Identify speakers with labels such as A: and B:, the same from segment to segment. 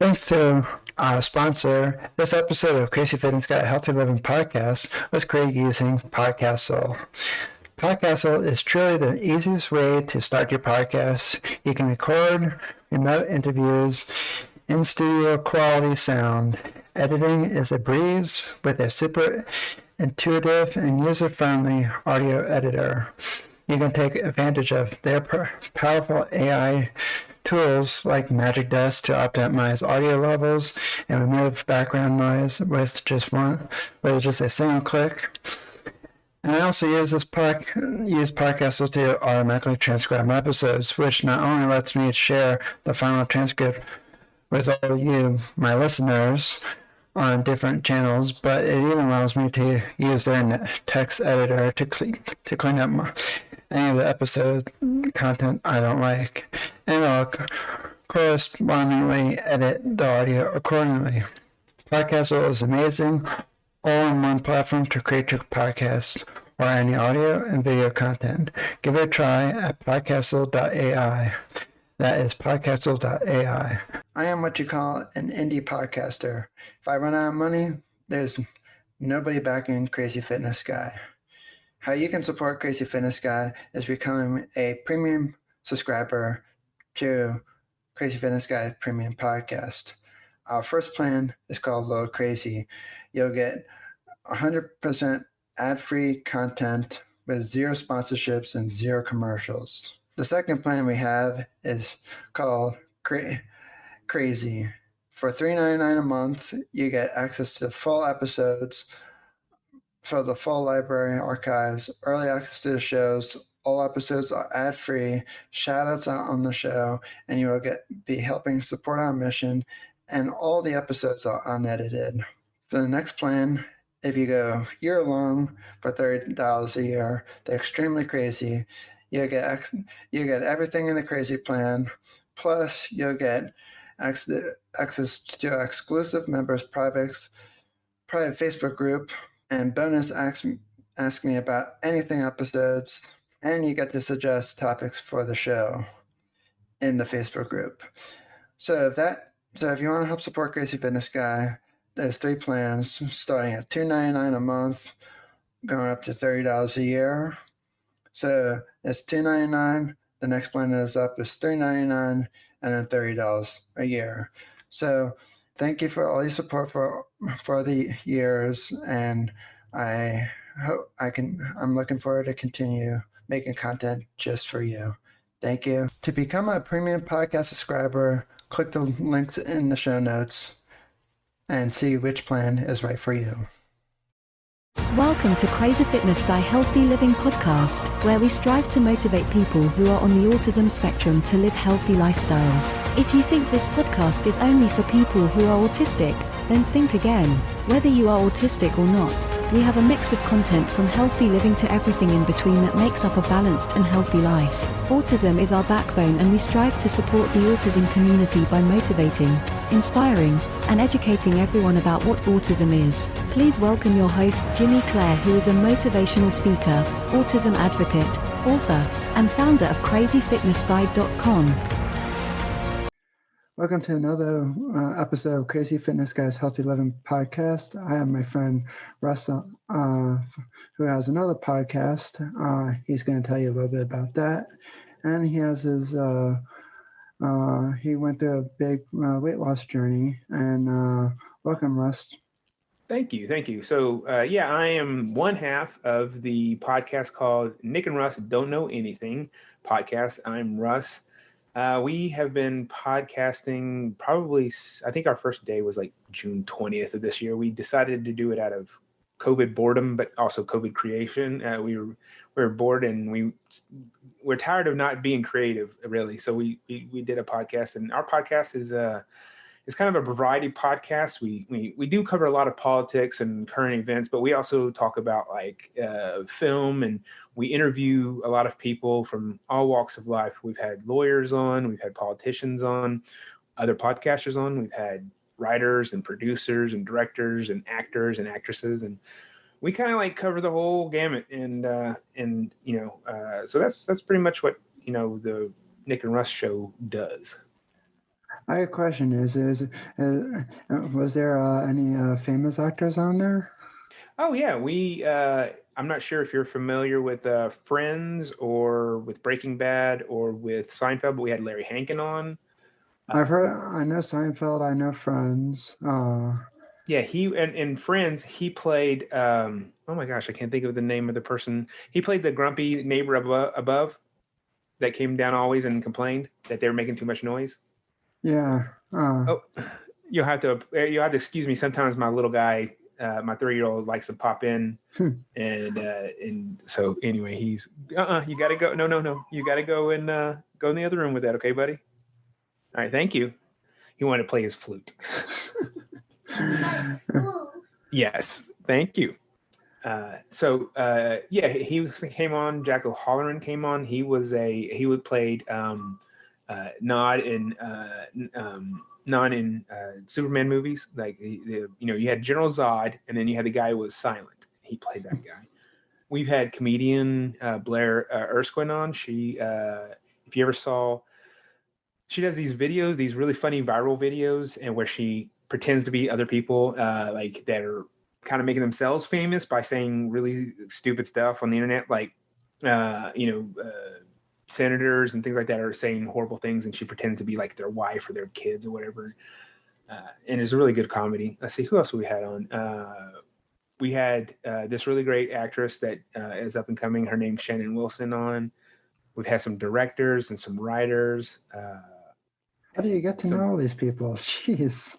A: Thanks to our sponsor, this episode of Crazy Fitness Guy Healthy Living Podcast was created using Podcastle. Podcastle is truly the easiest way to start your podcast. You can record remote interviews in studio quality sound. Editing is a breeze with a super intuitive and user-friendly audio editor. You can take advantage of their powerful AI tools like Magic Dust to optimize audio levels and remove background noise with just a single click. And I also use Podcastle to automatically transcribe my episodes, which not only lets me share the final transcript with all of you, my listeners, on different channels, but it even allows me to use their text editor to clean up any of the episode content I don't like, and I'll correspondingly edit the audio accordingly. Podcastle is amazing, all-in-one platform to create your podcast or any audio and video content. Give it a try at podcastle.ai. That is podcastle.ai. I am what you call an indie podcaster. If I run out of money, there's nobody backing Crazy Fitness Guy. How you can support Crazy Fitness Guy is becoming a premium subscriber to Crazy Fitness Guy Premium Podcast. Our first plan is called Load Crazy. You'll get 100% ad-free content with zero sponsorships and zero commercials. The second plan we have is called Crazy. For $3.99 a month, you get access to full episodes for the full library archives, early access to the shows. All episodes are ad-free, shout-outs on the show, and you will be helping support our mission, and all the episodes are unedited. For the next plan, if you go year-long for $30 a year, they're extremely crazy. You get everything in the crazy plan, plus you'll get access to exclusive members' private Facebook group, and bonus ask me about anything episodes, and you get to suggest topics for the show in the Facebook group. So if you want to help support Crazy Fitness Guy, there's 3 plans starting at $2.99 a month, going up to $30 a year. So it's $2.99. The next plan is $3.99, and then $30 a year. So thank you for all your support for the years, and I'm looking forward to continue making content just for you. Thank you. To become a premium podcast subscriber, click the links in the show notes and see which plan is right for you.
B: Welcome to Crazy Fitness Guy Healthy Living Podcast, where we strive to motivate people who are on the autism spectrum to live healthy lifestyles. If you think this podcast is only for people who are autistic, then think again. Whether you are autistic or not, we have a mix of content from healthy living to everything in between that makes up a balanced and healthy life. Autism is our backbone, and we strive to support the autism community by motivating, inspiring, and educating everyone about what autism is. Please welcome your host, Jimmy Clare, who is a motivational speaker, autism advocate, author, and founder of CrazyFitnessGuy.com.
A: Welcome to another episode of Crazy Fitness Guy's Healthy Living Podcast. I have my friend Russ, who has another podcast. He's going to tell you a little bit about that. And he has he went through a big weight loss journey. And welcome, Russ.
C: Thank you. So, I am one half of the podcast called Nick and Russ Don't Know Anything podcast. I'm Russ. We have been podcasting probably, I think our first day was like June 20th of this year. We decided to do it out of COVID boredom, but also COVID creation. We were bored, and we're tired of not being creative, really. So we did a podcast, and our podcast is kind of a variety podcast. We do cover a lot of politics and current events, but we also talk about film, and we interview a lot of people from all walks of life. We've had lawyers on, we've had politicians on, other podcasters on, we've had writers and producers and directors and actors and actresses, and we kind of cover the whole gamut. And so that's pretty much what the Nick and Russ show does.
A: I have a question. Was there any famous actors on there?
C: Oh yeah, we. I'm not sure if you're familiar with Friends or with Breaking Bad or with Seinfeld, but we had Larry Hankin on.
A: I know Seinfeld. I know Friends.
C: Yeah, he and in Friends he played. Oh my gosh, I can't think of the name of the person. He played the grumpy neighbor above that came down always and complained that they were making too much noise.
A: Yeah.
C: Oh, you'll have to excuse me. Sometimes my little guy, my 3-year-old, likes to pop in, and so anyway, he's you got to go. No, you got to go and go in the other room with that, okay, buddy? All right, thank you. He wanted to play his flute. Yes, thank you. Yeah, he came on. Jack O'Halloran came on. He would played Nod in Nod in Superman movies. Like you had General Zod, and then you had the guy who was silent. He played that guy. We've had comedian Blair Erskine on. She, if you ever saw, she does these videos, these really funny viral videos, and where she pretends to be other people, like that are kind of making themselves famous by saying really stupid stuff on the internet, like senators and things like that are saying horrible things, and she pretends to be like their wife or their kids or whatever. And it's a really good comedy. Let's see, who else we had on. We had this really great actress that is up and coming. Her name's Shannon Wilson on. We've had some directors and some writers.
A: How do you get to know all these people? Jeez.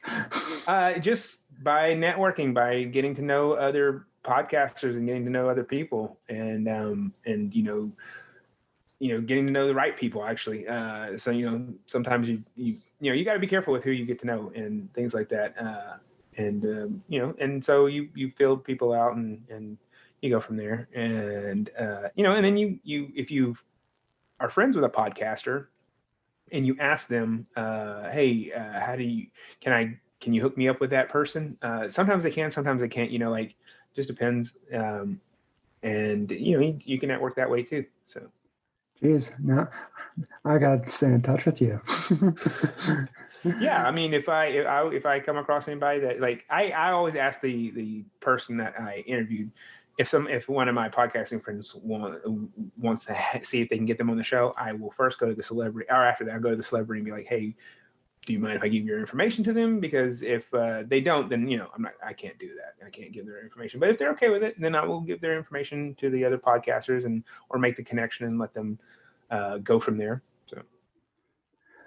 C: Just by networking, by getting to know other podcasters and getting to know other people, and getting to know the right people actually. So sometimes you got to be careful with who you get to know and things like that. And so you fill people out and you go from there. And and then you if you are friends with a podcaster and you ask them, hey, how do you can you hook me up with that person? Sometimes they can, sometimes they can't. Like just depends. And you can network that way too. So.
A: Jeez, now I got to stay in touch with you.
C: Yeah, I mean, if I come across anybody that like, I always ask the person that I interviewed if one of my podcasting friends wants to see if they can get them on the show, I will first go to the celebrity, or after that, I'll go to the celebrity and be like, hey, do you mind if I give your information to them? Because if they don't, then I can't do that. I can't give their information. But if they're okay with it, then I will give their information to the other podcasters or make the connection and let them go from there.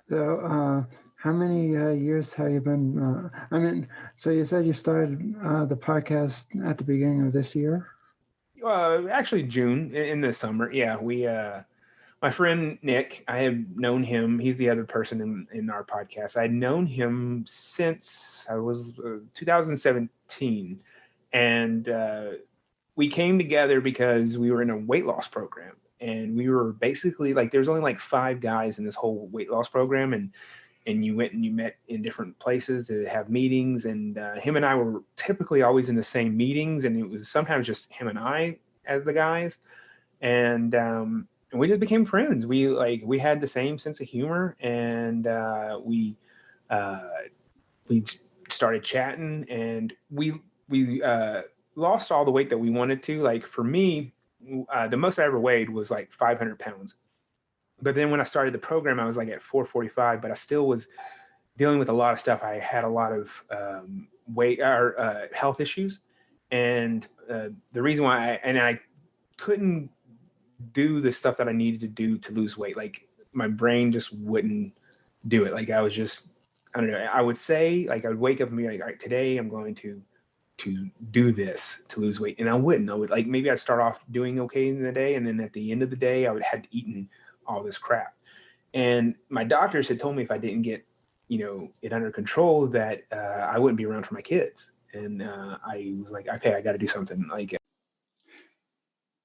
A: So, how many years have you been? So you said you started the podcast at the beginning of this year?
C: Actually, June in the summer. Yeah, we. My friend Nick, I have known him. He's the other person in our podcast. I'd known him since I was 2017, and we came together because we were in a weight loss program. And we were basically like, there's only like 5 guys in this whole weight loss program. And you went and you met in different places to have meetings. And him and I were typically always in the same meetings. And it was sometimes just him and I as the guys. And we just became friends. We had the same sense of humor. And we started chatting, and we lost all the weight that we wanted to. Like for me, the most I ever weighed was like 500 pounds. But then when I started the program, I was like at 445, but I still was dealing with a lot of stuff. I had a lot of weight or health issues. And the reason why I couldn't do the stuff that I needed to do to lose weight. Like my brain just wouldn't do it. Like I was just, I don't know. I would say like, I would wake up and be like, all right, today I'm going to do this to lose weight. And I wouldn't. I would like, maybe I'd start off doing okay in the day. And then at the end of the day, I would have eaten all this crap. And my doctors had told me if I didn't get, it under control, that I wouldn't be around for my kids. And I was like, okay, I got to do something. Like,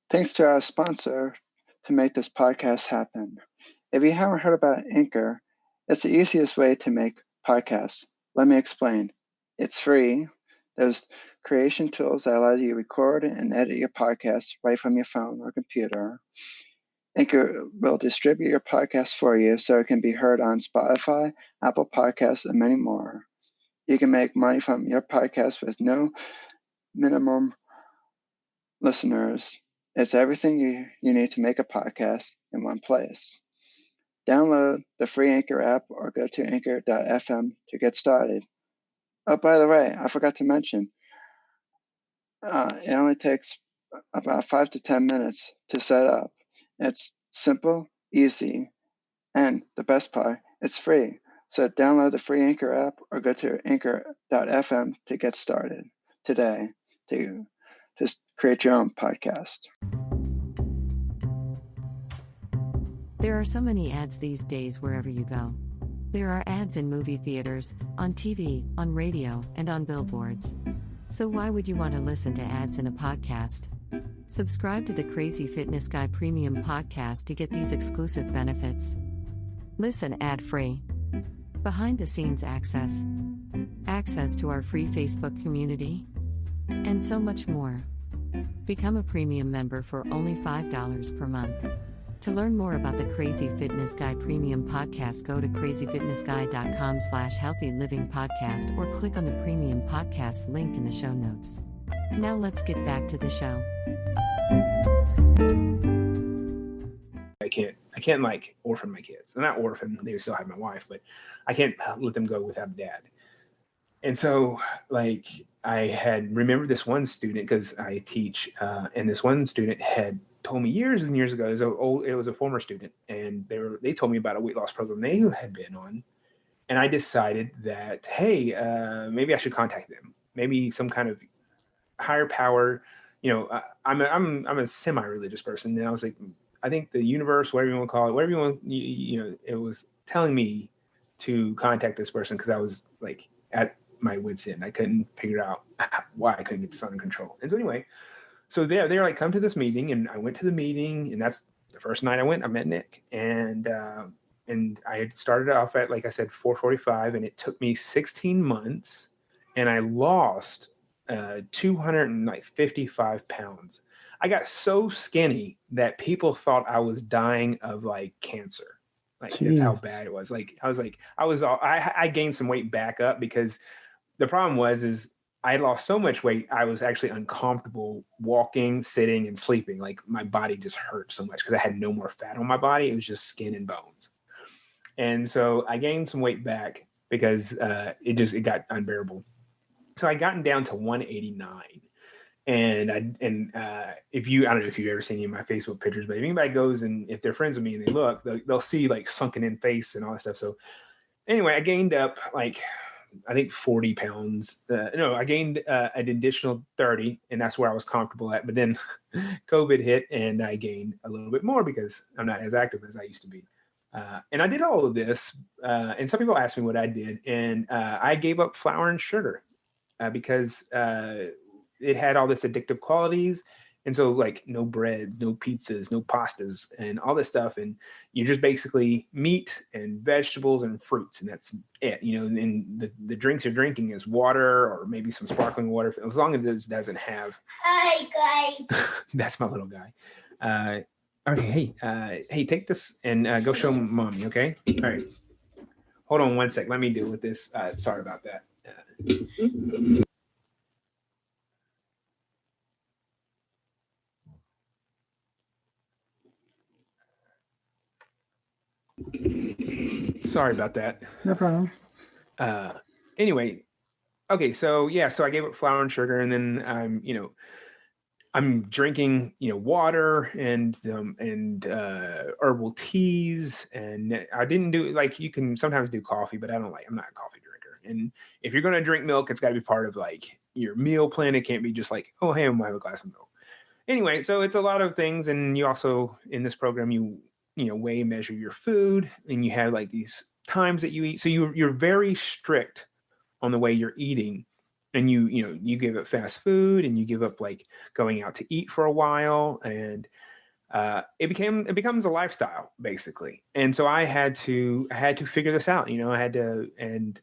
A: thanks to our sponsor to make this podcast happen. If you haven't heard about Anchor, it's the easiest way to make podcasts. Let me explain. It's free. There's creation tools that allow you to record and edit your podcast right from your phone or computer. Anchor will distribute your podcast for you so it can be heard on Spotify, Apple Podcasts, and many more. You can make money from your podcast with no minimum listeners. It's everything you need to make a podcast in one place. Download the free Anchor app or go to anchor.fm to get started. Oh, by the way, I forgot to mention, it only takes about 5 to 10 minutes to set up. It's simple, easy, and the best part, it's free. So download the free Anchor app or go to anchor.fm to get started today to just create your own podcast.
D: There are so many ads these days wherever you go. There are ads in movie theaters, on TV, on radio, and on billboards. So why would you want to listen to ads in a podcast? Subscribe to the Crazy Fitness Guy Premium Podcast to get these exclusive benefits. Listen ad-free. Behind-the-scenes access. Access to our free Facebook community. And so much more. Become a premium member for only $5 per month. To learn more about the Crazy Fitness Guy Premium Podcast, go to crazyfitnessguy.com/healthylivingpodcast or click on the Premium Podcast link in the show notes. Now let's get back to the show.
C: I can't like orphan my kids. They're not orphan, they still have my wife, but I can't let them go without dad. And so like I had remembered this one student because I teach, and this one student had told me years and years ago, it was a former student, and they told me about a weight loss program they had been on. And I decided that, hey, maybe I should contact them. Maybe some kind of higher power, I'm a semi-religious person. And I was like, I think the universe, whatever you want to call it, whatever you want, it was telling me to contact this person because I was like at my wit's end. I couldn't figure out why I couldn't get this under control. And so anyway, so they're like, come to this meeting, and I went to the meeting, and that's the first night I went. I met Nick, and I had started off at, like I said, 445, and it took me 16 months, and I lost 255 pounds. I got so skinny that people thought I was dying of like cancer. Like that's how bad it was. Like I gained some weight back up because the problem is I lost so much weight, I was actually uncomfortable walking, sitting, and sleeping. Like my body just hurt so much because I had no more fat on my body. It was just skin and bones. And so I gained some weight back because it got unbearable. So I gotten down to 189. And I don't know if you've ever seen any of my Facebook pictures, but if anybody goes and if they're friends with me and they look, they'll see like sunken in face and all that stuff. So anyway, I gained up like, I think 40 pounds. I gained an additional 30, and that's where I was comfortable at. But then COVID hit, and I gained a little bit more because I'm not as active as I used to be. And I did all of this. And some people asked me what I did. And I gave up flour and sugar because it had all this addictive qualities. And so like no breads, no pizzas, no pastas, and all this stuff. And you're just basically meat and vegetables and fruits. And that's it, and the drinks you're drinking is water or maybe some sparkling water, as long as it doesn't have. Hi guys. That's my little guy. Okay. Hey, take this and go show mommy. Okay. All right. Hold on one sec. Let me deal with this. Sorry about that. Sorry about that.
A: No problem.
C: Anyway, okay, so I gave up flour and sugar, and then I'm drinking water and herbal teas, and I didn't do like you can sometimes do coffee, but I'm not a coffee drinker. And if you're gonna drink milk, it's got to be part of like your meal plan. It can't be just like, oh hey, I'm gonna have a glass of milk. Anyway, so it's a lot of things, and you also in this program weigh and measure your food, and you have like these times that you eat. So you're very strict on the way you're eating, and you give up fast food, and you give up like going out to eat for a while, and it becomes a lifestyle basically. And so I had to figure this out. I had to, and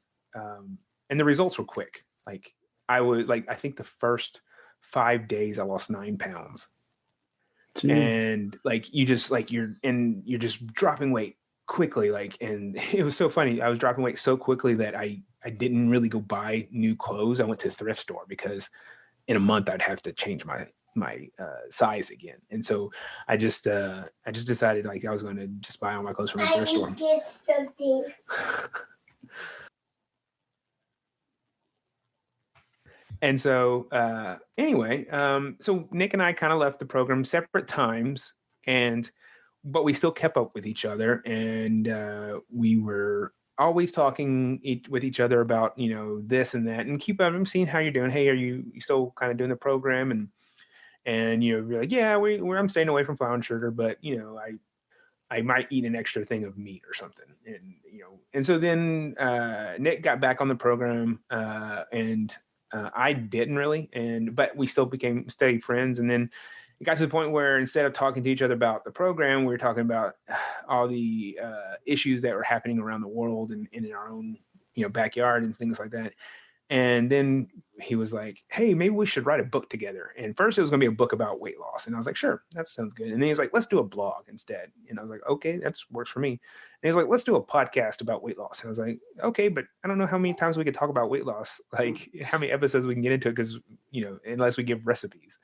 C: the results were quick. Like I think the first 5 days I lost 9 pounds. and like you're just dropping weight quickly, like, and it was so funny. I was dropping weight so quickly that I didn't really go buy new clothes. I went to a thrift store because in a month I'd have to change my size again, and so I just decided like I was going to just buy all my clothes from a thrift store. And so anyway, so Nick and I kind of left the program separate times, but we still kept up with each other, and we were always talking with each other about, you know, this and that, and keep up. I'm seeing how you're doing. Hey, are you still kind of doing the program? And you know, we're like, yeah, I'm staying away from flour and sugar, but you know, I might eat an extra thing of meat or something, and you know, and so then Nick got back on the program, and I didn't really, but we still stayed friends, and then it got to the point where instead of talking to each other about the program, we were talking about all the issues that were happening around the world and in our own, you know, backyard and things like that. And then he was like, hey, maybe we should write a book together. And first it was going to be a book about weight loss. And I was like, sure, that sounds good. And then he's like, let's do a blog instead. And I was like, okay, that works for me. And he's like, let's do a podcast about weight loss. And I was like, okay, but I don't know how many times we could talk about weight loss, like how many episodes we can get into it, because, you know, unless we give recipes.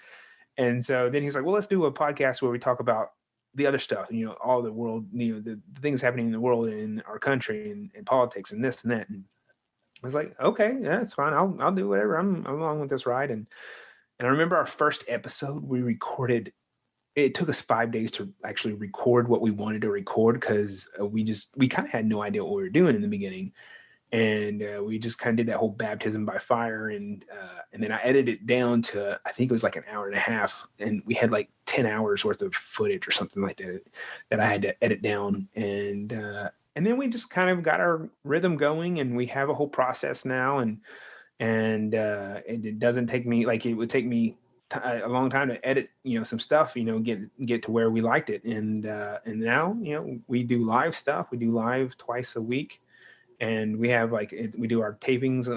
C: And so then he's like, well, let's do a podcast where we talk about the other stuff, you know, all the world, you know, the things happening in the world and in our country and politics and this and that. And I was like, okay, yeah, that's fine. I'll do whatever. I'm along with this ride. And I remember our first episode we recorded. It took us 5 days to actually record what we wanted to record, because we kind of had no idea what we were doing in the beginning, and we just kind of did that whole baptism by fire. And then I edited it down to, I think it was like an hour and a half, and we had like 10 hours worth of footage or something like that I had to edit down. And then we just kind of got our rhythm going, and we have a whole process now. And it doesn't take me, like it would take me a long time to edit, you know, some stuff, you know, get to where we liked it. And now, you know, we do live stuff. We do live twice a week, and we have we do our tapings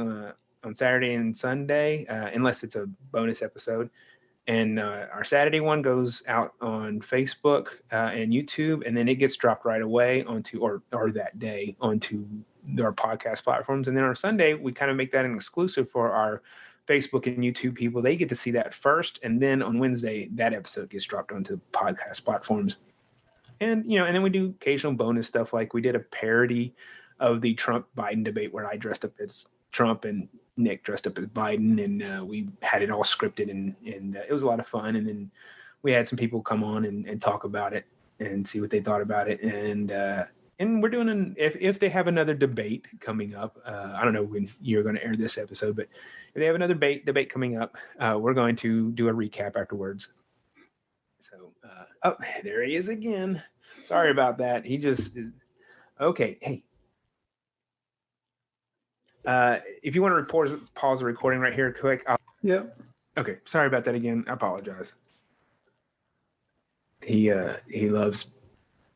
C: on Saturday and Sunday, unless it's a bonus episode. And our Saturday one goes out on Facebook and YouTube, and then it gets dropped right away onto, or that day, onto our podcast platforms. And then our Sunday, we kind of make that an exclusive for our Facebook and YouTube people. They get to see that first, and then on Wednesday, that episode gets dropped onto podcast platforms. And you know, and then we do occasional bonus stuff, like we did a parody of the Trump-Biden debate where I dressed up as Trump and Nick dressed up as Biden, and we had it all scripted, and it was a lot of fun. And then we had some people come on and talk about it and see what they thought about it. And we're doing if they have another debate coming up, I don't know when you're going to air this episode, but if they have another debate coming up, we're going to do a recap afterwards. So, oh, there he is again. Sorry about that. He just, okay. Hey, if you want to pause the recording right here quick.
A: Yep.
C: Okay. Sorry about that again. I apologize. He loves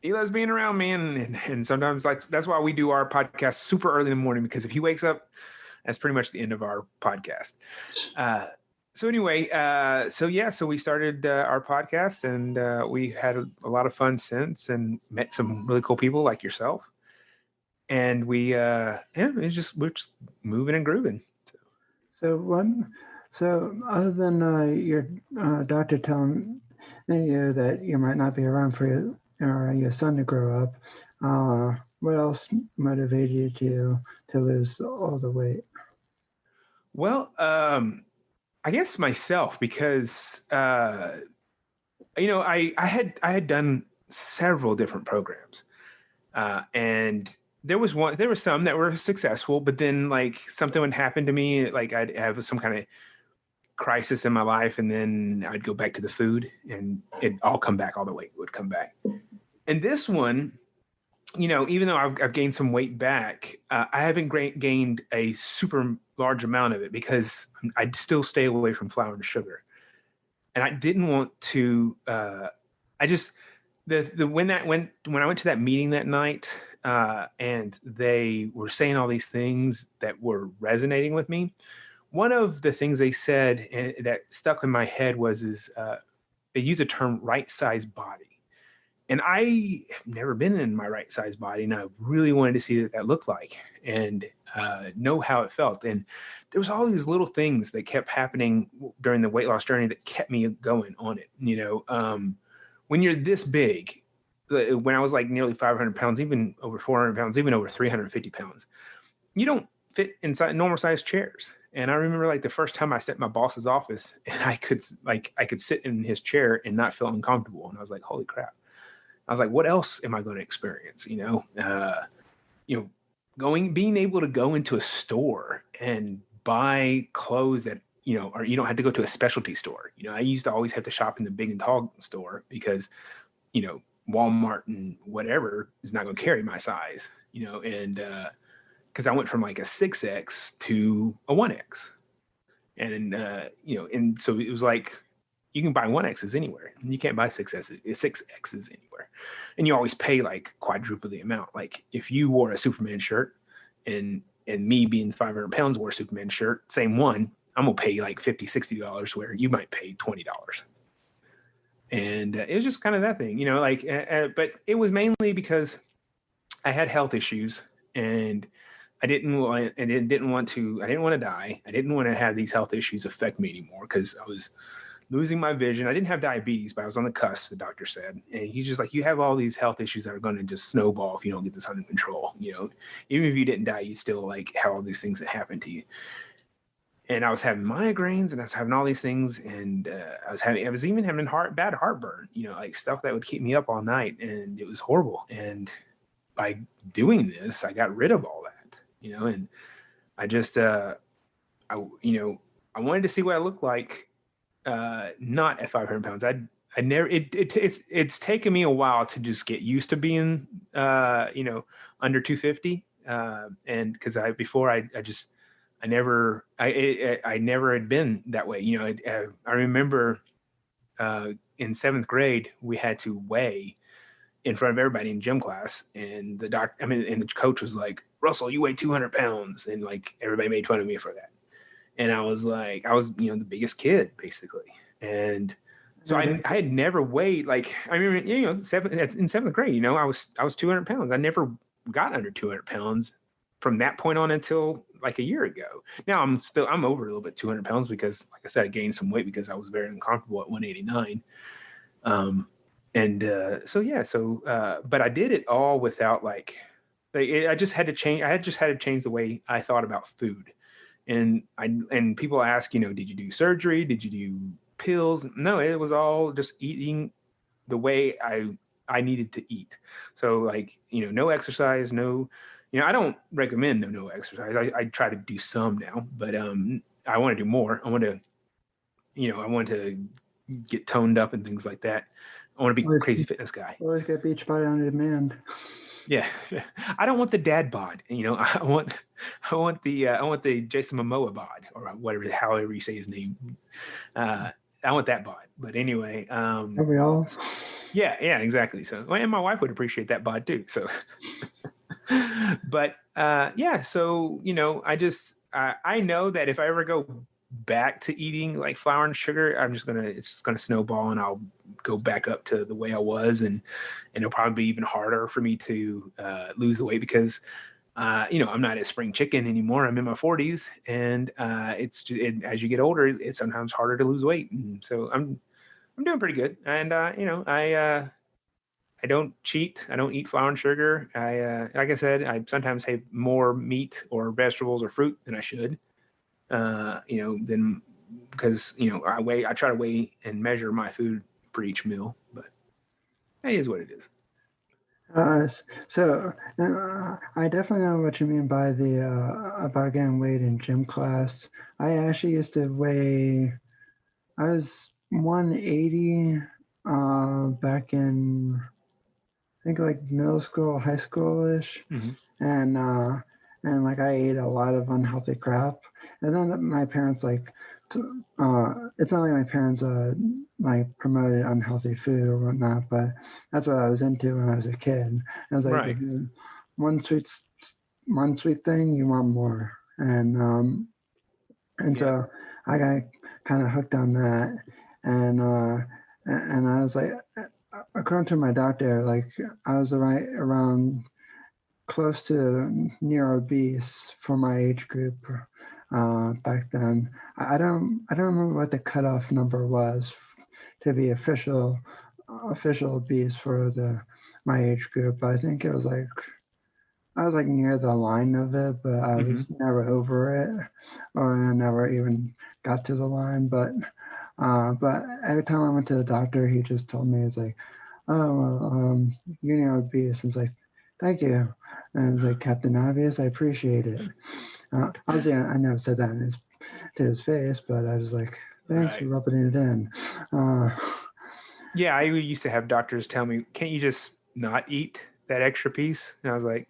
C: being around me, and sometimes that's why we do our podcast super early in the morning, because if he wakes up, that's pretty much the end of our podcast. So anyway, so we started our podcast, and we had a lot of fun since, and met some really cool people like yourself. And we're just moving and grooving.
A: So other than your doctor telling you that you might not be around for your son to grow up, what else motivated you to lose all the weight?
C: Well, I guess myself, because you know, I had done several different programs, and there was some that were successful, but then like something would happen to me, like I'd have some kind of crisis in my life, and then I'd go back to the food, and it'd all come back. All the weight would come back. And this one, you know, even though I've gained some weight back, I haven't gained a super large amount of it, because I'd still stay away from flour and sugar. And I didn't want to, when I went to that meeting that night, and they were saying all these things that were resonating with me. One of the things they said, and that stuck in my head, was they use the term right size body. And I have never been in my right size body, and I really wanted to see what that looked like and know how it felt. And there was all these little things that kept happening during the weight loss journey that kept me going on it. When you're this big, when I was like nearly 500 pounds, even over 400 pounds, even over 350 pounds, you don't fit inside normal sized chairs. And I remember like the first time I sat in my boss's office and I could sit in his chair and not feel uncomfortable. And I was like, holy crap. I was like, what else am I going to experience? Being able to go into a store and buy clothes that, or you don't have to go to a specialty store. I used to always have to shop in the big and tall store because, Walmart and whatever is not going to carry my size, and because I went from like a 6X to a 1X. And so it was like, you can buy 1Xs anywhere. You can't buy 6Xs anywhere. And you always pay like quadruple the amount. Like if you wore a Superman shirt and me being 500 pounds wore a Superman shirt, same one, I'm going to pay like $50, $60 where you might pay $20. And it was just kind of that thing, but it was mainly because I had health issues and I didn't want to die. I didn't want to have these health issues affect me anymore because I was losing my vision. I didn't have diabetes, but I was on the cusp, the doctor said. And he's just like, you have all these health issues that are going to just snowball if you don't get this under control. Even if you didn't die, you still like have all these things that happen to you. And I was having migraines and I was having all these things. And I was even having bad heartburn, like stuff that would keep me up all night. And it was horrible. And by doing this, I got rid of all that, and I just, I wanted to see what I looked like. Not at 500 pounds. I never, it's taken me a while to just get used to being, under 250. And cause I never had been that way. I remember, in 7th grade, we had to weigh in front of everybody in gym class. And the coach was like, Russell, you weigh 200 pounds. And like, everybody made fun of me for that. And I was like, the biggest kid basically. And so I had never weighed, like, I remember, in 7th grade, I was 200 pounds. I never got under 200 pounds from that point on until like a year ago. Now I'm over a little bit 200 pounds because like I said, I gained some weight because I was very uncomfortable at 189. But I did it all without I just had to change the way I thought about food. And people ask, did you do surgery? Did you do pills? No, it was all just eating the way I needed to eat. So no exercise, no, I don't recommend no exercise. I try to do some now, but I want to do more. I want to get toned up and things like that. I want to be a crazy fitness guy.
A: Always get beach body on demand.
C: Yeah, I don't want the dad bod. I want the Jason Momoa bod or whatever, however you say his name. I want that bod. But anyway,
A: we all?
C: Yeah, exactly. So, and my wife would appreciate that bod too. So, but so I know that if I ever go back to eating like flour and sugar, it's just gonna snowball and I'll go back up to the way I was, and it'll probably be even harder for me to lose the weight because I'm not a spring chicken anymore. I'm in my 40s, and as you get older, it's sometimes harder to lose weight. And so I'm doing pretty good, and I don't cheat. I don't eat flour and sugar. Like I said, I sometimes have more meat or vegetables or fruit than I should. Then because I try to weigh and measure my food for each meal, but that is what it is.
A: So I definitely know what you mean by the about getting weight in gym class. I actually used to weigh, I was 180 back in, I think like middle school, high school-ish.
C: Mm-hmm.
A: And like I ate a lot of unhealthy crap. And then my parents it's not like my parents promoted unhealthy food or whatnot, but that's what I was into when I was a kid. And I was like,
C: right.
A: One sweet thing, you want more. And so I got kind of hooked on that. And and I was like, according to my doctor, like I was right around close to near obese for my age group back then. I don't remember what the cutoff number was to be official obese for my age group. But I think it was like I was like near the line of it, but I
C: Hmm.
A: was never over it, or I never even got to the line. But every time I went to the doctor, he just told me, it's like, oh, well, you're near obese. And it's like, thank you. And it's like, Captain Obvious, I appreciate it. Obviously, I never said that to his face, but I was like, thanks for
C: Right.
A: rubbing it in. Uh,
C: Yeah, I used to have doctors tell me, "Can't you just not eat that extra piece?" And I was like,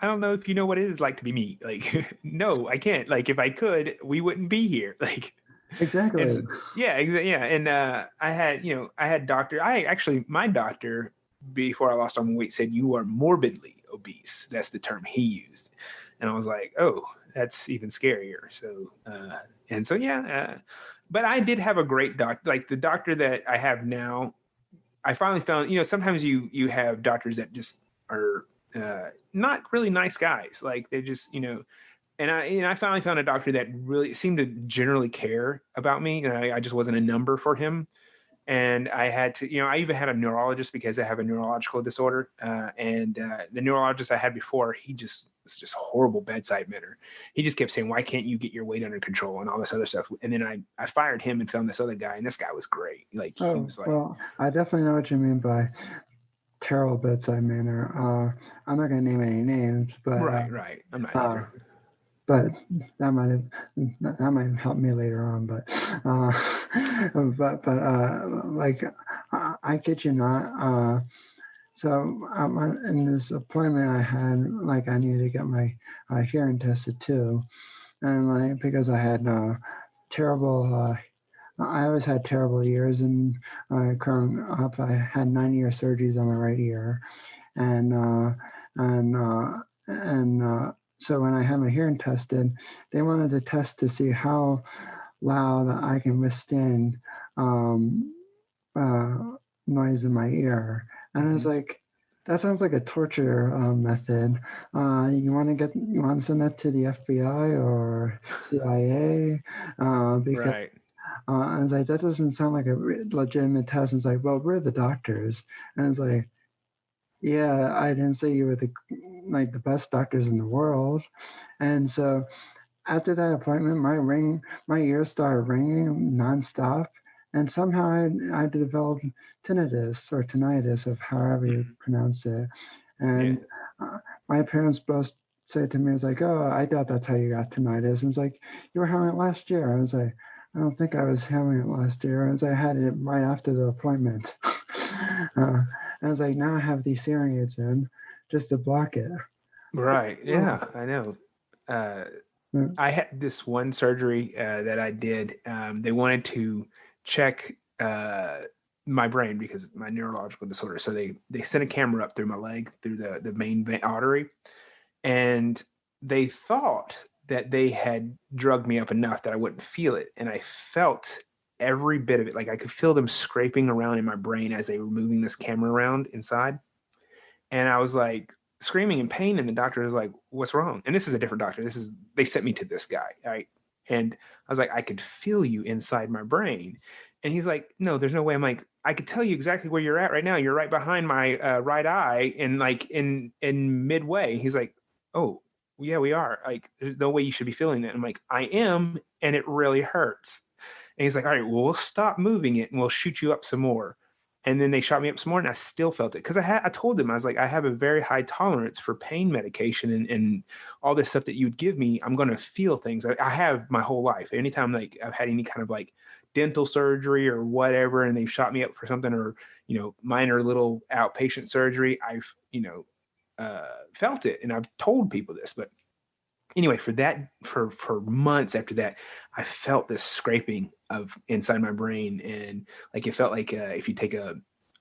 C: "I don't know if you know what it is like to be me. Like, no, I can't. Like, if I could, we wouldn't be here." Like,
A: exactly.
C: it's yeah, yeah. And I had, I had doctor. I actually, my doctor before I lost all my weight said you are morbidly obese. That's the term he used, and I was like, oh, that's even scarier. So, and so yeah. But I did have a great doctor. Like the doctor that I have now, I finally found, sometimes you have doctors that just are not really nice guys. Like they're just, and I finally found a doctor that really seemed to generally care about me. And I just wasn't a number for him. And I had to, I even had a neurologist because I have a neurological disorder. And the neurologist I had before, he just was just a horrible bedside manner. He just kept saying, "Why can't you get your weight under control?" and all this other stuff. And then I fired him and found this other guy. And this guy was great. Like he
A: Oh,
C: was like,
A: well, I definitely know what you mean by terrible bedside manner. I'm not going to name any names,
C: right, right. I'm not
A: uh,
C: either.
A: but that might have helped me later on. Like I kid you not. So in this appointment I had, like I needed to get my hearing tested too, and like because I had terrible. I always had terrible ears, and growing up, I had 9-year surgeries on my right ear, and and so when I had my hearing tested, they wanted to test to see how loud I can withstand um, uh, noise in my ear, and I was
C: Hmm.
A: like, that sounds like a torture method. You want to send that to the FBI or CIA because
C: Right.
A: I was like, that doesn't sound like a legitimate test. And it's like, well, we're the doctors, and it's like, yeah, I didn't say you were the best doctors in the world. And so after that appointment, my ears started ringing nonstop, and somehow I developed tinnitus, of however you
C: Hmm.
A: pronounce it.
C: Yeah.
A: And my parents both said to me, "It's like, oh, I thought that's how you got tinnitus." And it's like, you were having it last year. I was like, I don't think I was having it last year. As I had it right after the appointment. I was like, now I have these hearing aids in just to block it.
C: Right.
A: Oh,
C: Yeah, I know. Uh,
A: mm,
C: I had this one surgery that I did. They wanted to check my brain because my neurological disorder. So they sent a camera up through my leg through the main artery, and they thought that they had drugged me up enough that I wouldn't feel it, and I felt every bit of it. Like I could feel them scraping around in my brain as they were moving this camera around inside. And I was like screaming in pain, and the doctor was like, "What's wrong?" And this is a different doctor. They sent me to this guy, right? And I was like, "I could feel you inside my brain." And he's like, "No, there's no way." I'm like, "I could tell you exactly where you're at right now. You're right behind my right eye, and like in midway." He's like, "Oh, yeah, we are. Like, there's no way you should be feeling that." I'm like, "I am, and it really hurts." And he's like, "All right, well, we'll stop moving it, and we'll shoot you up some more." And then they shot me up some more, and I still felt it because I told them, I was like, I have a very high tolerance for pain medication and all this stuff that you would give me. I'm going to feel things. I have my whole life. Anytime like I've had any kind of like dental surgery or whatever, and they've shot me up for something, or minor little outpatient surgery, I've felt it, and I've told people this. But anyway, for months after that, I felt this scraping of inside my brain, and like it felt like if you take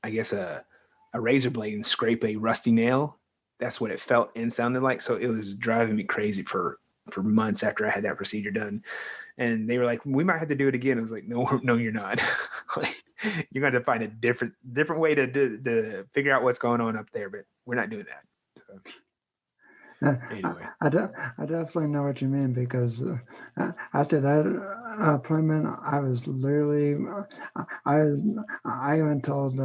C: I guess a razor blade and scrape a rusty nail. That's what it felt and sounded like. So it was driving me crazy for for months after I had that procedure done. And they were like, we might have to do it again. I was like, no, you're not. Like, you're going to find a different way to figure out what's going on up there, but we're not doing that. So, anyway.
A: I definitely know what you mean, because after that appointment, I was literally, I even told,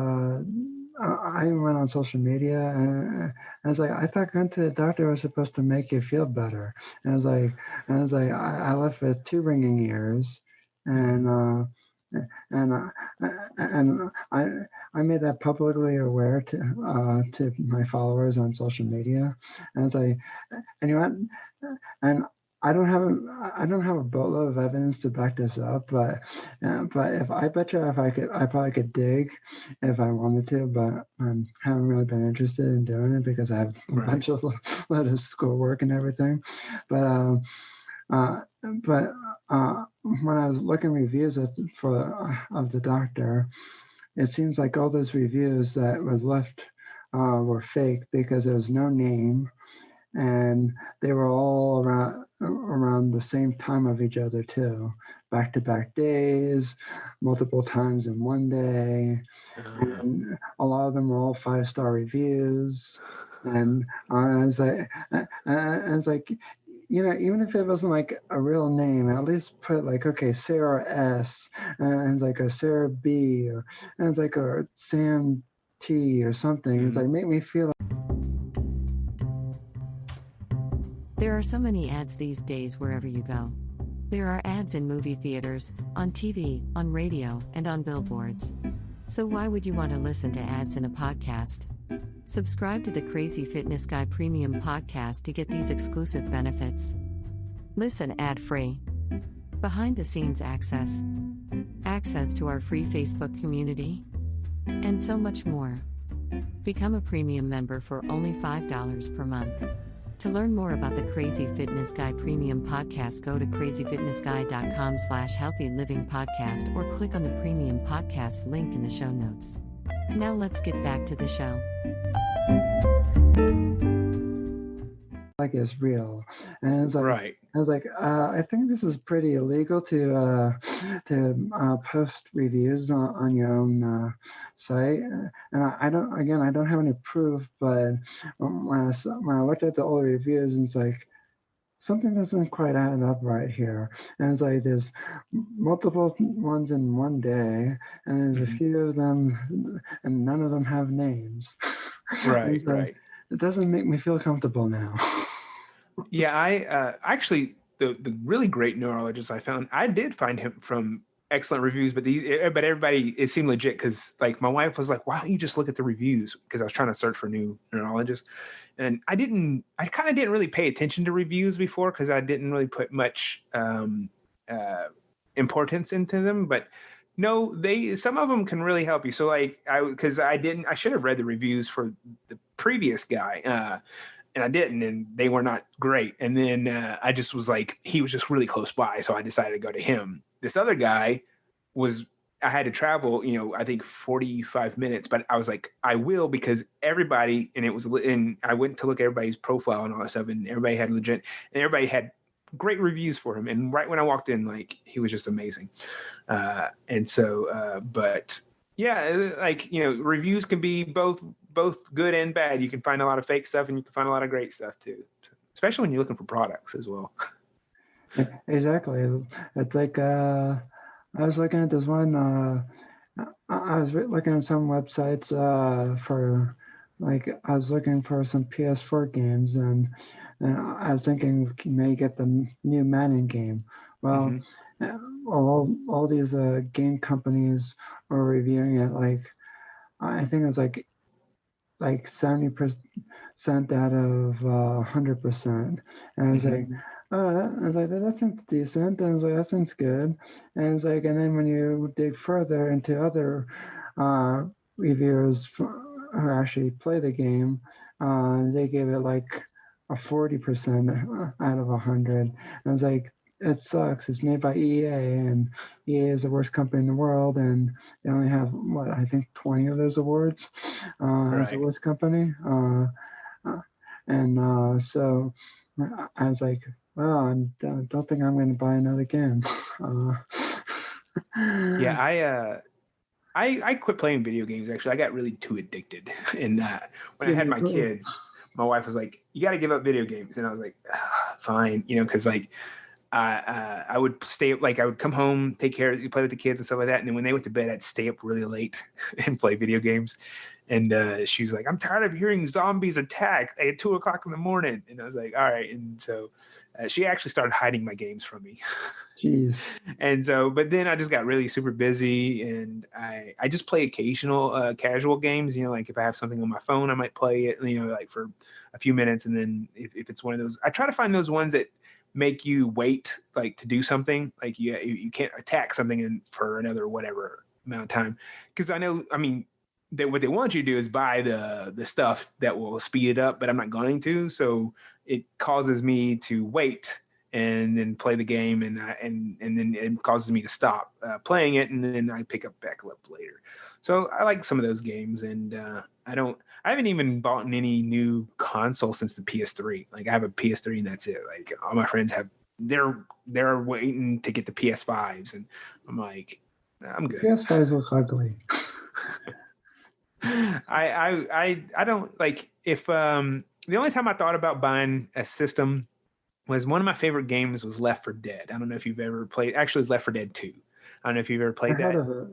A: I even went on social media, and I was like, I thought going to the doctor was supposed to make you feel better. And I was like, I left with 2 ringing ears, and I made that publicly aware to my followers on social media, and it's like, and you know what, and I don't have a boatload of evidence to back this up, but if I probably could dig if I wanted to, but I haven't really been interested in doing it because I have a bunch of load of schoolwork and everything, but when I was looking reviews of the doctor, it seems like all those reviews that was left were fake, because there was no name, and they were all around the same time of each other too, back-to-back days, multiple times in one day, and a lot of them were all 5-star reviews, and I was like, you know, even if it wasn't like a real name, at least put like, okay, Sarah S, and it's like a Sarah B, and it's like a Sam T or something. It's like, make me feel like.
D: There are so many ads these days wherever you go. There are ads in movie theaters, on TV, on radio, and on billboards. So why would you want to listen to ads in a podcast? Subscribe to the Crazy Fitness Guy Premium Podcast to get these exclusive benefits. Listen ad-free. Behind-the-scenes access. Access to our free Facebook community. And so much more. Become a premium member for only $5 per month. To learn more about the Crazy Fitness Guy Premium Podcast, go to crazyfitnessguy.com/healthylivingpodcast or click on the Premium Podcast link in the show notes. Now let's get back to the show.
A: Like it's real, and it's like,
C: right.
A: I was like, I think this is pretty illegal to post reviews on your own site, and I don't have any proof, but when I looked at the old reviews, it's like, something doesn't quite add up right here. And it's like there's multiple ones in one day, and there's a few of them, and none of them have names.
C: Right,
A: so
C: right.
A: It doesn't make me feel comfortable now.
C: Yeah, I actually, the really great neurologist I did find him from excellent reviews, but everybody, it seemed legit, because like my wife was like, why don't you just look at the reviews? Because I was trying to search for new neurologists, and I kind of didn't really pay attention to reviews before, because I didn't really put much importance into them. But no, some of them can really help you. So like I should have read the reviews for the previous guy, and I didn't, and they were not great. And then I just was like, he was just really close by, so I decided to go to him. This other guy I had to travel, I think 45 minutes, but I was like, I will, because everybody, and I went to look at everybody's profile and all that stuff, and everybody had legit, and everybody had great reviews for him. And right when I walked in, like, he was just amazing. And so, but yeah, like, reviews can be both good and bad. You can find a lot of fake stuff, and you can find a lot of great stuff too, especially when you're looking for products as well.
A: Exactly. It's like, I was looking at this one, I was looking at some websites for, like, I was looking for some PS4 games, and I was thinking maybe get the new Madden game. Well, all these game companies were reviewing it, like, I think it was like 70% out of 100%. And I was like, that seems decent. And I was like, that seems good. And it's like, and then when you dig further into other reviewers who actually play the game, they gave it like a 40% out of 100. And it's like, it sucks. It's made by EA, and EA is the worst company in the world, and they only have, I think 20 of those awards as the worst company. So I was like, Well, don't think I'm going to buy another game.
C: Yeah, I quit playing video games. Actually, I got really too addicted, and when I had my kids, my wife was like, "You got to give up video games," and I was like, "Fine," because like I would stay up, like I would come home, take care, play with the kids and stuff like that, and then when they went to bed, I'd stay up really late and play video games. And she was like, "I'm tired of hearing zombies attack at 2:00 in the morning," and I was like, "All right," and so. She actually started hiding my games from me.
A: Jeez.
C: And so, but then I just got really super busy, and I just play occasional casual games. Like if I have something on my phone, I might play it, like for a few minutes. And then if it's one of those, I try to find those ones that make you wait, like to do something. Like you can't attack something for another whatever amount of time. Because I mean, what they want you to do is buy the stuff that will speed it up, but I'm not going to. So it causes me to wait and then play the game, and then it causes me to stop playing it, and then I pick up back up later. So I like some of those games, and I haven't even bought any new console since the PS3. Like I have a PS3 and that's it. Like all my friends they're waiting to get the PS5s, and I'm like, I'm good.
A: PS5s look ugly.
C: I don't like if the only time I thought about buying a system was one of my favorite games was Left 4 Dead. I don't know if you've ever played. Actually, it's Left 4 Dead 2. I don't know if you've ever played that.
A: Heard of it.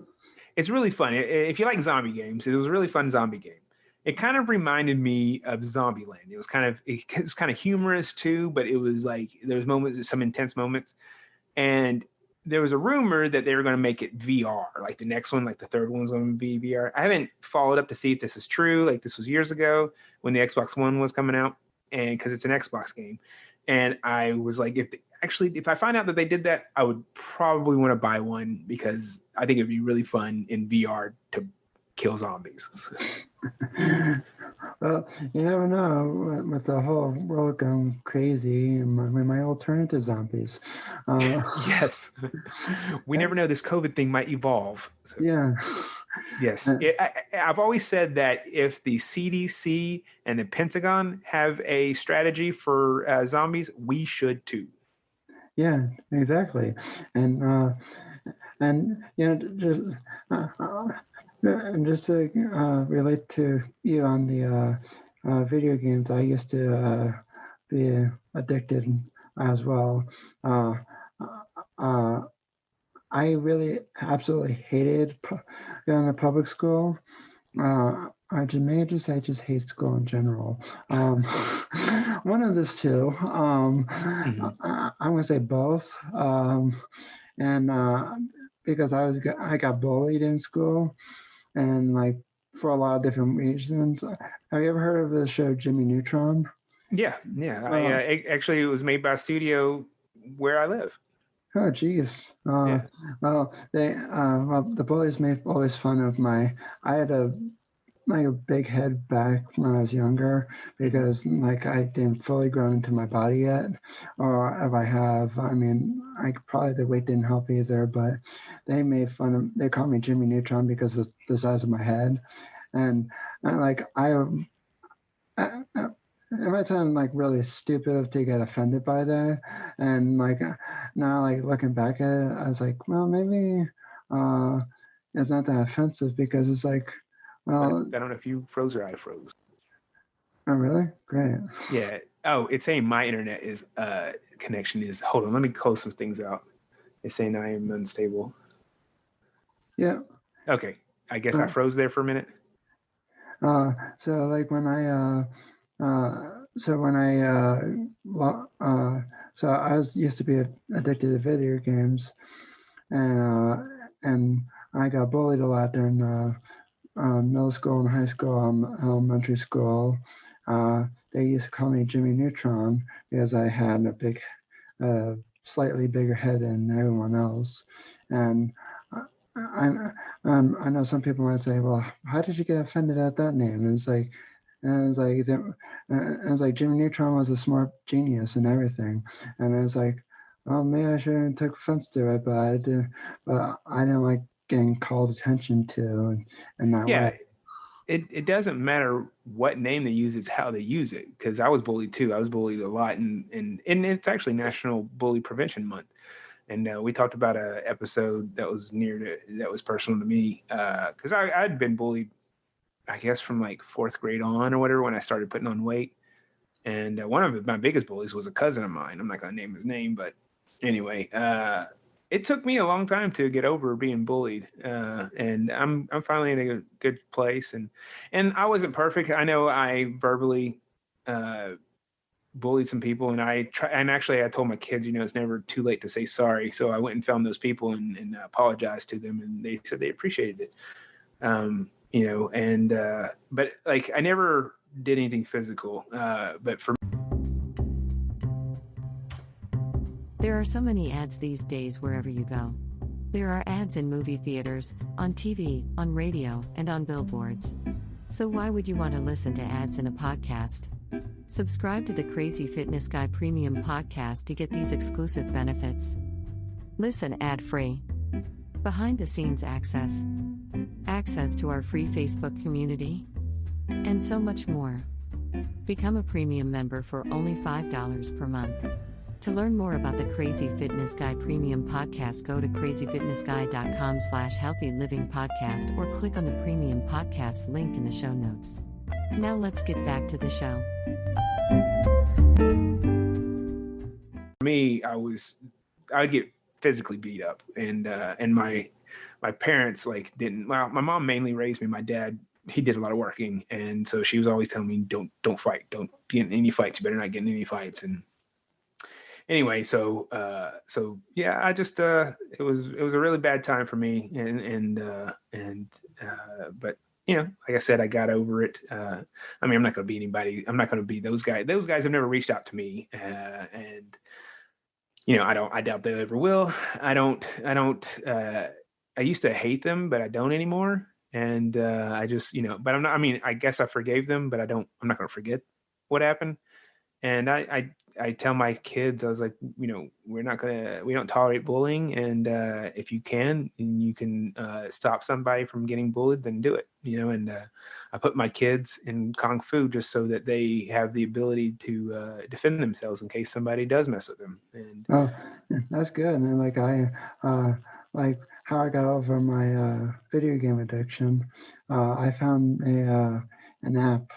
C: It's really fun. If you like zombie games, it was a really fun zombie game. It kind of reminded me of Zombieland. It was kind of humorous too, but it was like there was some intense moments, and there was a rumor that they were going to make it VR, like the next one, like the third one's going to be VR. I haven't followed up to see if this is true. Like this was years ago when the Xbox One was coming out, and because it's an Xbox game. And I was like, if I find out that they did that, I would probably want to buy one because I think it'd be really fun in VR to kill zombies.
A: Well, you never know with the whole world going crazy. We might all turn into zombies.
C: Yes. We never know. This COVID thing might evolve. So.
A: Yeah.
C: Yes. I've always said that if the CDC and the Pentagon have a strategy for zombies, we should too.
A: Yeah, exactly. And just to relate to you on the video games, I used to be addicted as well. I really absolutely hated going to public school. I just hate school in general. One of these two. I'm gonna say both. Because I got bullied in school, and like for a lot of different reasons. Have you ever heard of the show Jimmy Neutron?
C: Yeah. Actually, it was made by a studio where I live.
A: Oh, geez.
C: Yeah.
A: Well, the bullies made always fun of I had a big head back when I was younger because like I didn't fully grow into my body yet, or if I have, probably the weight didn't help either, but they made fun of, they called me Jimmy Neutron because of the size of my head. And it might sound like really stupid to get offended by that, and like now like looking back at it, I was like, well, maybe it's not that offensive because it's like, well,
C: I don't know if you froze or I froze.
A: Oh, really? Great.
C: Yeah. Oh, it's saying my internet is connection is. Hold on, let me close some things out. It's saying I am unstable.
A: Yeah.
C: Okay. I guess I froze there for a minute.
A: So like when I used to be addicted to video games, and I got bullied a lot during middle school and high school, elementary school. They used to call me Jimmy Neutron because I had a big, slightly bigger head than everyone else. And I know some people might say, well, how did you get offended at that name? And it's like Jimmy Neutron was a smart genius and everything. And it's like, well, maybe I shouldn't take offense to it, but I didn't like getting called attention to and that way.
C: it doesn't matter what name they use, it's how they use it. Because I was bullied too. I was bullied a lot, and it's actually National Bully Prevention Month. And we talked about a episode that was that was personal to me, because I'd been bullied, I guess, from like fourth grade on or whatever, when I started putting on weight. And one of my biggest bullies was a cousin of mine. I'm not going to name his name, but anyway, it took me a long time to get over being bullied, and I'm finally in a good place. And I wasn't perfect. I know I verbally bullied some people, and actually I told my kids, it's never too late to say sorry. So I went and found those people and apologized to them, and they said they appreciated it. But like I never did anything physical. But for
D: There are so many ads these days wherever you go. There are ads in movie theaters, on TV, on radio, and on billboards. So why would you want to listen to ads in a podcast? Subscribe to the Crazy Fitness Guy Premium Podcast to get these exclusive benefits. Listen ad-free. Behind-the-scenes access. Access to our free Facebook community. And so much more. Become a premium member for only $5 per month. To learn more about the Crazy Fitness Guy Premium Podcast, go to crazyfitnessguy.com/healthylivingpodcast or click on the Premium Podcast link in the show notes. Now let's get back to the show.
C: For me, I'd get physically beat up, and my parents didn't. Well, my mom mainly raised me. My dad, he did a lot of working, and so she was always telling me, don't fight, don't get in any fights. You better not get in any fights. And anyway, so yeah, I just it was a really bad time for me, but like I said, I got over it. I'm not going to be anybody. I'm not going to be those guys. Those guys have never reached out to me, and I doubt they ever will. I used to hate them, but I don't anymore. And I just, but I'm not. I mean, I guess I forgave them, but I'm not going to forget what happened. And I tell my kids, I was like, we don't tolerate bullying. And if you can stop somebody from getting bullied, then do it, and I put my kids in Kung Fu just so that they have the ability to defend themselves in case somebody does mess with them. And
A: that's good. And like like how I got over my video game addiction, I found an app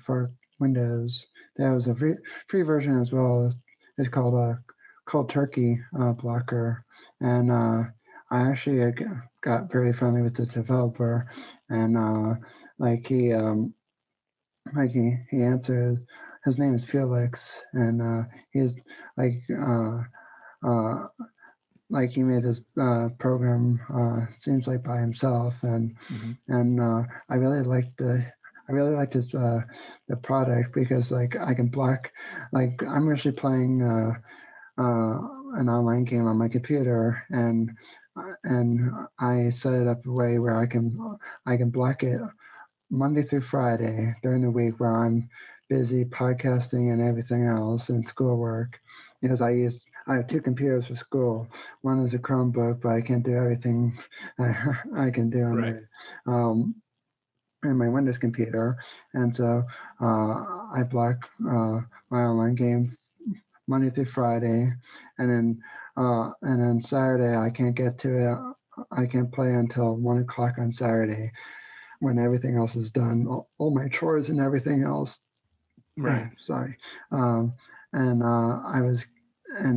A: for Windows. There was a free version as well. It's called Cold Turkey Blocker, and I actually got very friendly with the developer, and he answered. His name is Felix, and he's he made his program seems like by himself, and I really liked his the product because I can block, I'm usually playing an online game on my computer, and I set it up a way where I can block it Monday through Friday during the week where I'm busy podcasting and everything else and schoolwork, because I have two computers for school. One is a Chromebook, but I can't do everything I can do on it. In my Windows computer, and so I block my online game Monday through Friday, and then Saturday I can't get to it. I can't play until 1 o'clock on Saturday, when everything else is done, all my chores and everything else.
C: Right.
A: Sorry. And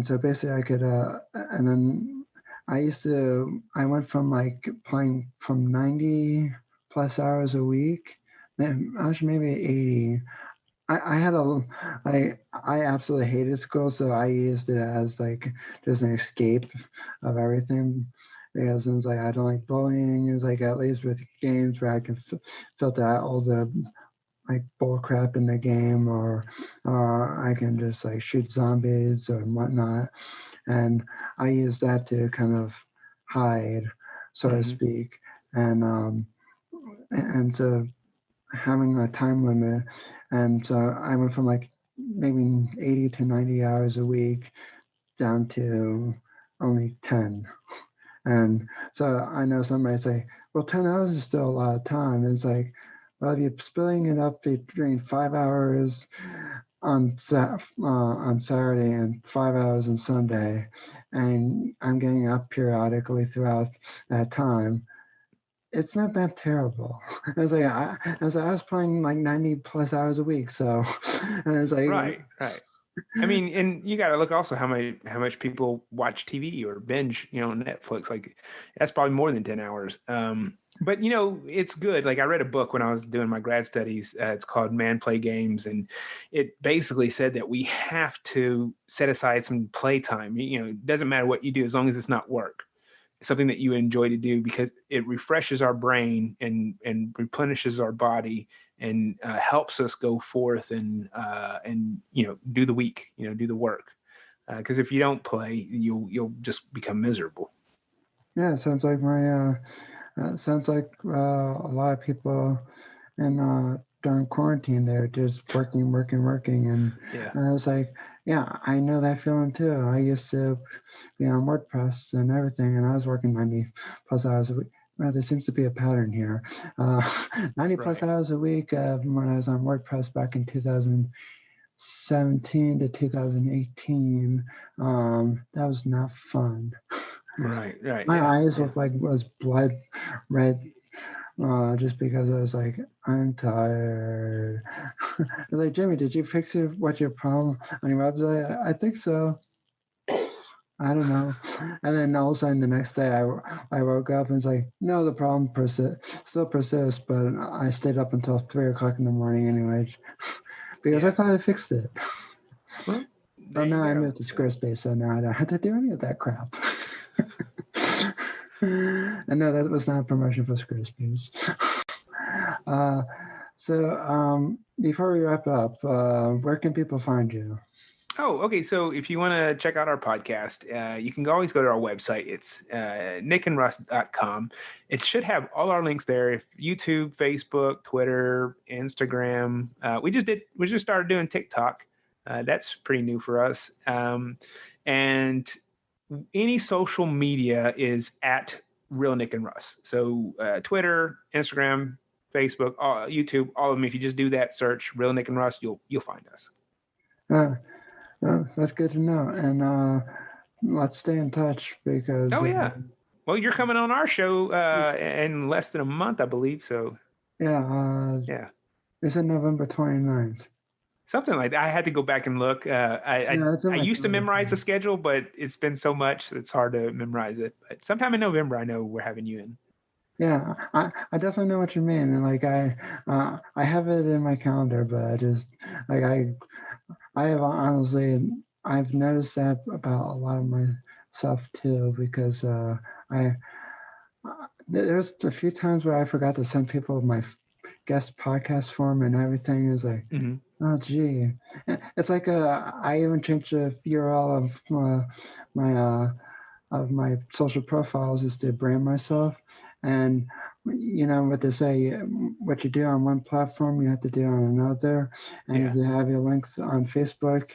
A: so basically I could, and then I went from playing from 90 plus hours a week, maybe 80. I absolutely hated school, so I used it as just an escape of everything, because it was I don't like bullying. It was at least with games where I can filter out all the bull crap in the game, or I can just shoot zombies or whatnot, and I use that to kind of hide, so to speak, and so having a time limit, and so I went from maybe 80 to 90 hours a week down to only 10. And so I know somebody say, well, 10 hours is still a lot of time. It's well, if you're splitting it up between 5 hours on Saturday and 5 hours on Sunday, and I'm getting up periodically throughout that time, it's not that terrible. I was playing like 90 plus hours a week, so and it's like
C: Right. I mean, and you got to look also how much people watch TV or binge, Netflix. Like that's probably more than 10 hours. But it's good. Like I read a book when I was doing my grad studies. It's called Man Play Games, and it basically said that we have to set aside some playtime. It doesn't matter what you do as long as it's not work. It's something that you enjoy to do because it refreshes our brain and replenishes our body and helps us go forth and do the week, do the work. Because if you don't play, you'll just become miserable.
A: Yeah, it sounds like a lot of people in during quarantine they're just working, and
C: Yeah.
A: I was like, yeah, I know that feeling too. I used to be on WordPress and everything, and I was working 90 plus hours a week. Well, there seems to be a pattern here. 90 plus
C: Right.
A: hours a week when I was on WordPress back in 2017 to 2018. That was not fun.
C: Right.
A: My
C: Yeah.
A: eyes
C: Yeah.
A: looked like it was blood red just because I was like, I'm tired. I was like, Jimmy, did you fix what's your problem on your website? I think so. I don't know. And then all of a sudden the next day I woke up and it's like, no, the problem still persists, but I stayed up until 3 o'clock in the morning anyway because I thought I fixed it.
C: Well,
A: But now I moved to Squarespace, so now I don't have to do any of that crap. And no, that was not a promotion for Squarespace. So before we wrap up, where can people find you?
C: Oh, okay. So if you want to check out our podcast, you can always go to our website. It's nickandruss.com. It should have all our links there. If YouTube, Facebook, Twitter, Instagram. We just started doing TikTok. That's pretty new for us. And any social media is at Real Nick and Russ. So Twitter, Instagram, Facebook, YouTube, all of them. If you just do that search, Real Nick and Russ, you'll find us.
A: Well, that's good to know. And let's stay in touch because.
C: Oh yeah. Well, you're coming on our show in less than a month, I believe. So.
A: Yeah.
C: Yeah.
A: It's in November 29th.
C: Something like that. I had to go back and look. I used to memorize the schedule, but it's been so much that it's hard to memorize it. But sometime in November, I know we're having you in.
A: Yeah, I definitely know what you mean, and like I have it in my calendar, but I just like I have honestly I've noticed that about a lot of myself too because there's a few times where I forgot to send people my guest podcast form and everything is like oh gee, it's like I even changed the URL of my social profiles is to brand myself. And you know what they say, what you do on one platform, you have to do on another. And if you have your links on Facebook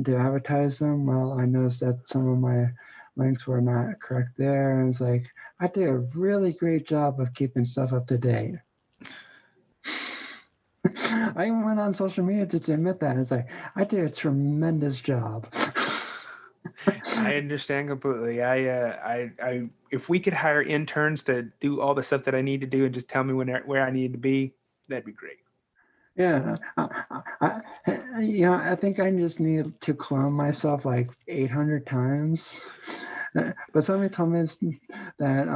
A: to advertise them, well, I noticed that some of my links were not correct there. And it's like, I did a really great job of keeping stuff up to date. I even went on social media just to admit that. It's like, I did a tremendous job.
C: I understand completely. I if we could hire interns to do all the stuff that I need to do and just tell me where I need to be, that'd be great.
A: Yeah, I think I just need to clone myself like 800 times. But somebody told me that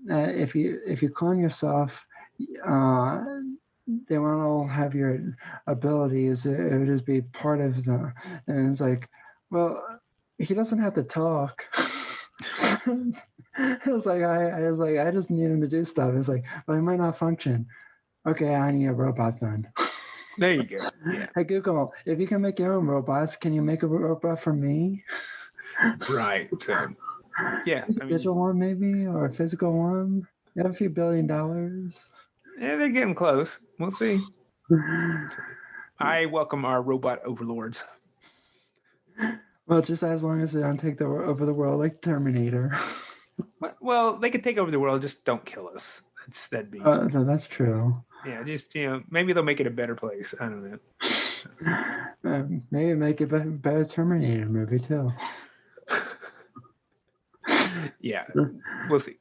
A: if you clone yourself, they won't all have your abilities. It would just be part of them. And it's like, well, he doesn't have to talk. I was like, I just need him to do stuff. It's like, well, he might not function. Okay, I need a robot then.
C: There you go. Yeah.
A: Hey Google, if you can make your own robots, can you make a robot for me?
C: Right. So, yeah.
A: A digital one maybe, or a physical one? You have a few $1 billion.
C: Yeah, they're getting close. We'll see. I welcome our robot overlords.
A: Well, just as long as they don't take over the world like Terminator.
C: Well, they could take over the world, just don't kill us. That'd be.
A: No, that's true.
C: Yeah, just maybe they'll make it a better place. I don't know.
A: Maybe make it a better Terminator movie too.
C: Yeah, we'll see.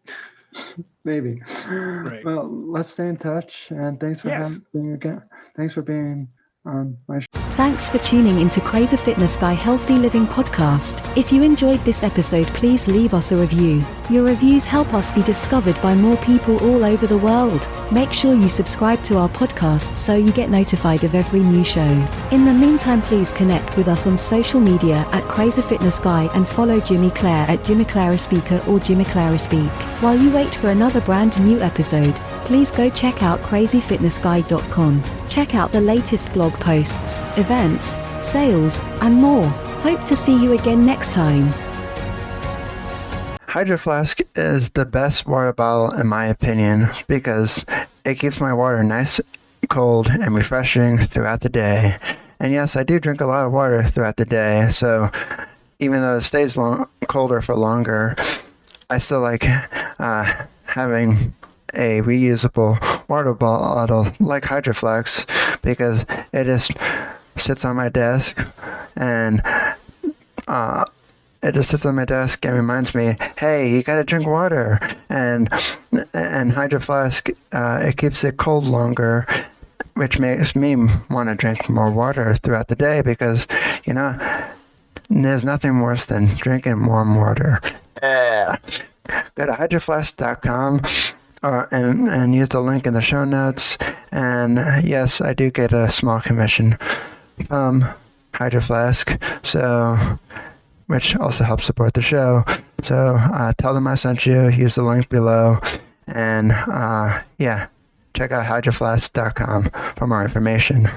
A: Maybe.
C: Right.
A: Well, let's stay in touch, and thanks for being again. Thanks for being on my show.
B: Thanks for tuning into Crazy Fitness Guy Healthy Living Podcast. If you enjoyed this episode, please leave us a review. Your reviews help us be discovered by more people all over the world. Make sure you subscribe to our podcast so you get notified of every new show. In the meantime, please connect with us on social media at Crazy Fitness Guy and follow Jimmy Clare at Jimmy Clara Speaker or Jimmy Clara Speak. While you wait for another brand new episode, please go check out CrazyFitnessGuy.com. Check out the latest blog posts, events, sales, and more. Hope to see you again next time.
A: Hydro Flask is the best water bottle in my opinion because it keeps my water nice, cold, and refreshing throughout the day. And yes, I do drink a lot of water throughout the day, so even though it stays colder for longer, I still like having a reusable water bottle like Hydro Flask because it just sits on my desk and reminds me, hey, you gotta drink water. And Hydro Flask, it keeps it cold longer, which makes me want to drink more water throughout the day because, there's nothing worse than drinking warm water. Go to hydroflask.com and use the link in the show notes. And yes, I do get a small commission from Hydro Flask, which also helps support the show. So tell them I sent you, use the link below, and check out hydroflask.com for more information.